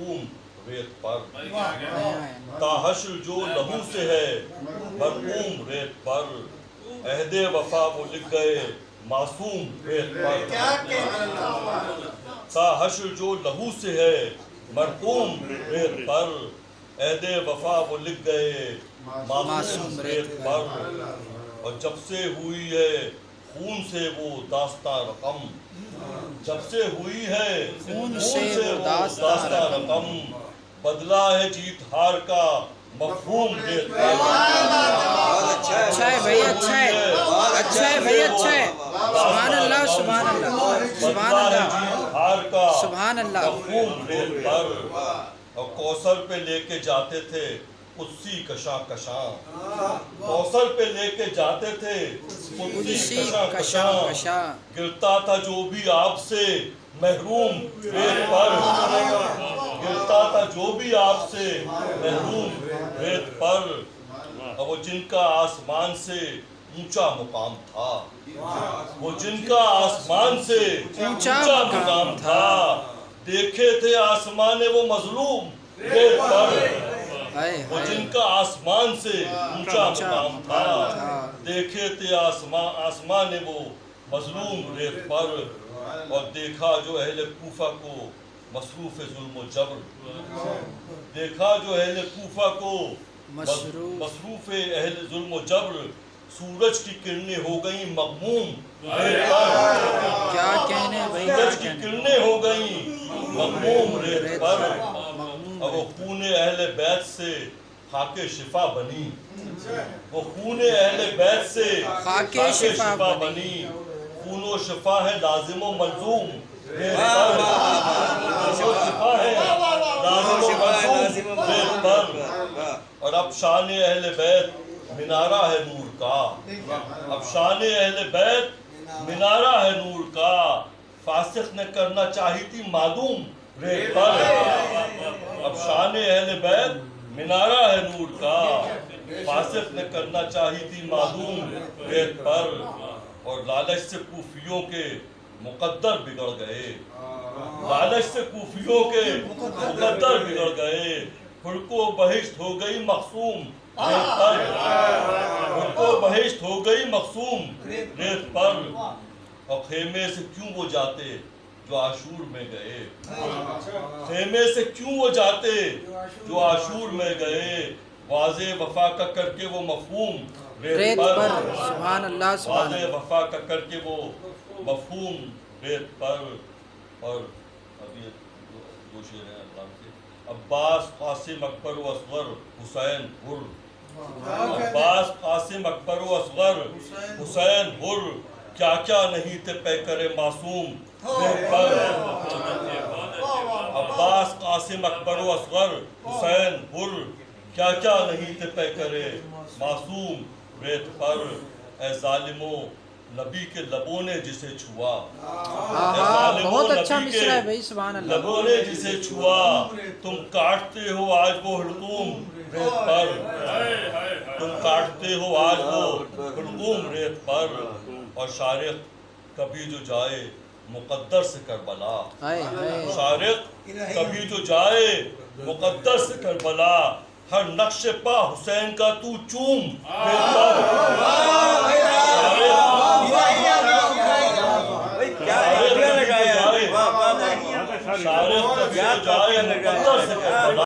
مرحوم ریت پر تاحشر جو لہو سے ہے مرحوم ریت پر عہد وفا وہ لکھ گئے معصوم ریت پر تاحشر جو لہو سے ہے مرحوم ریت پر عہد وفا وہ لکھ گئے معصوم ریت پر اور جب سے ہوئی ہے خون سے وہ داستان رقم جب سے ہوئی ہے خون سے وہ داستان رقم بدلا ہے جیت ہار کا مفہوم ریت پر اچھا ہے بھائی، اچھا ہے، اچھا ہے بھائی، اچھا ہے، سبحان اللہ سبحان اللہ سبحان اللہ سبحان اللہ۔ مفہوم ریت پر اور کوثر پہ لے کے جاتے تھے قدسی کشاں کشاں کوثر پہ لے کے جاتے تھے قدسی کشاں کشاں گرتا تھا جو بھی آپ سے محروم ریت پر گرتا تھا جو بھی آپ سے محروم ریت پر اور وہ جن کا آسمان سے اونچا مقام تھا وہ جن کا آسمان سے اونچا مقام تھا دیکھے تھے آسمان وہ مظلوم ریت پر وہ جن کا آسمان سے اونچا مقام تھا دیکھے تھے آسمان وہ مظلوم ریت پر اور دیکھا جو اہل کوفہ کو مصروف ظلم و جبر دیکھا جو اہل کوفہ کو مصروف اہل ظلم و جبر سورج کی کرنیں ہو گئیں مغموم ریت پر کیا کہنے بھائی، سورج کی کرنیں ہو گئیں مغموم ریت پر اور وہ خون اہل بیت سے خاک شفا بنی وہ خون اہل بیت سے خاک شفا بنی خون و شفا ہے لازم و ملزوم ریت پر خون و شفا ہے لازم و ملزوم ریت پر اور اب شان اہل بیت منارہ ہے نور کا اب شان اہل بیت منارہ ہے نور کا فاسق نے کرنا چاہی تھی معدوم ریت پر اب شان اہل بیت منارہ ہے نور کا فاسق نے کرنا چاہی تھی معدوم ریت پر اور لالچ سے کوفیوں کے مقدر بگڑ گئے لالچ سے کوفیوں کے مقدر بگڑ گئے پھڑکو بہشت ہو گئی مقسوم ریت پر پھڑکو بہشت ہو گئی مقسوم ریت پر اور خیمے سے کیوں وہ جاتے جو عاشور میں گئے خیمے سے کیوں وہ جاتے جو عاشور میں گئے واضح وفا کا کر کے وہ مفہوم ریت پر سبحان اللہ سبحان واضح اللہ۔ وفا کا کر کے وہ مفہوم ریت پر اور اب یہ دو شعر ہیں اللہ کے عباس قاسم اکبر و اصغر حسین حر عباس قاسم اکبر و اصغر حسین حر کیا کیا نہیں تھے پیکر معصوم ریت پر عباس قاسم اکبر و اصغر حسین حر کیا کیا نہیں تھے پیکر معصوم ریت پر اے ظالمو نبی کے لبوں نے جسے چھوا بہت اچھا مصرع ہے بھائی، سبحان اللہ۔ لبوں نے جسے چھوا تم کاٹتے ہو آج وہ حلقوم ریت پر تم کاٹتے ہو آج وہ حلقوم ریت پر اور شارق کبھی جو جائے مقدر سے کربلا شارق کبھی جو جائے مقدر سے کربلا ہر نقش پا حسین کا تو چوم ریت پر شارق کبھی جو جائے مقدر سے